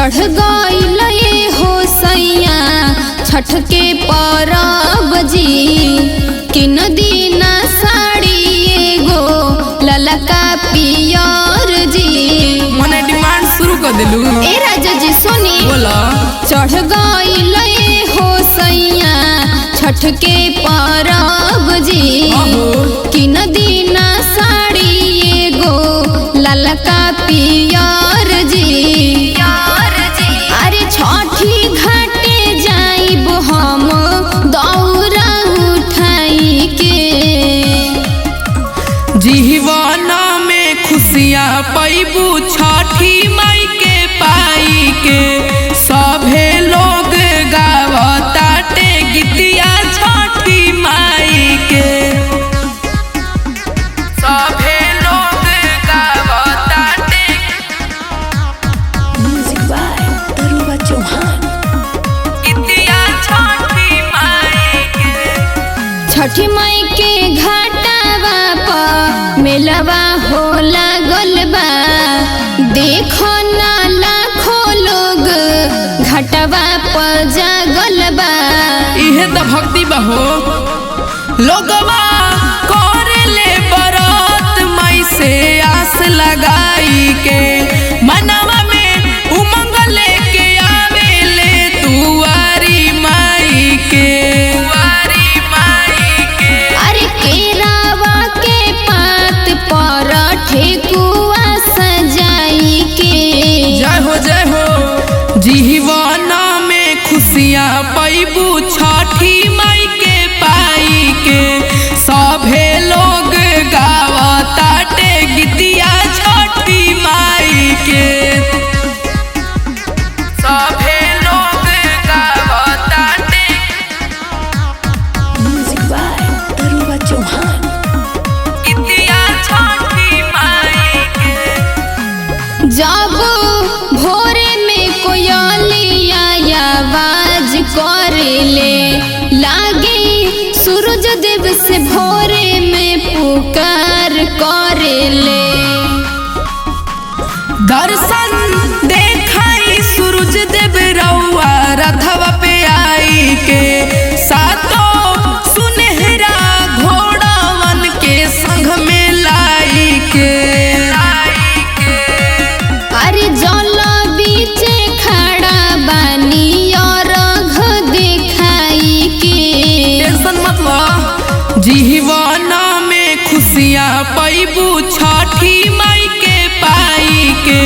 चढ़ गइल हो सैया छठ के परब जी। किन दीना साड़ी एगो ललका पियर जी। मने डिमांड शुरू कर दिलू। ए राजा जी सुनी बोला। चढ़ गइल हो सैया छठ के परब जी। किन दीना साड़ी एगो ललका पियर जी। अरे छठी घाटे जाइब हम दौरा उठाई के। जीवन में खुशियाँ पैबू छठी माई के पाई के। सभे लोग गावताटे गीतिया छठी माई के। सभे लोग गावताटे म्यूजिक बाय तरुवा चौहान। गीतिया छठी माई के। छठी माई के घाटावा पर मेलवा हो लागल बा। देखो ना लाखों लोग घाटवा पर जागल बा। इहे त भक्ति बहो। लोगवा करेले बरत माई से आस लगाई के। मनवा में उमंग लेके आवेले तुआरी माई के। अरे केरावा के पात पर ठेकुआ सजाई के। जय हो जीवन में खुशियाँ पैबू छठी माई के पाई के। सभे लोग गावताटे गीतिया छठी माई के। सभे लोग गावताटे म्यूजिक बाय तरुवा चौहान। गीतिया छठी माई के। जब भोरे में कोयलिया आवाज करेले लागे सूरज देव से भोरे में पुकार करेले। दर्शन देखाई सूरज देव रउआ रथवा पे आई के। सातों सुनहरा घोड़ावन के संग में लाई के। अरे जल बीचे खड़ा बानी और घ दिखाई के। टेंशन मत लो। जीवन में खुशियाँ पैबू छठी माई के पाई के।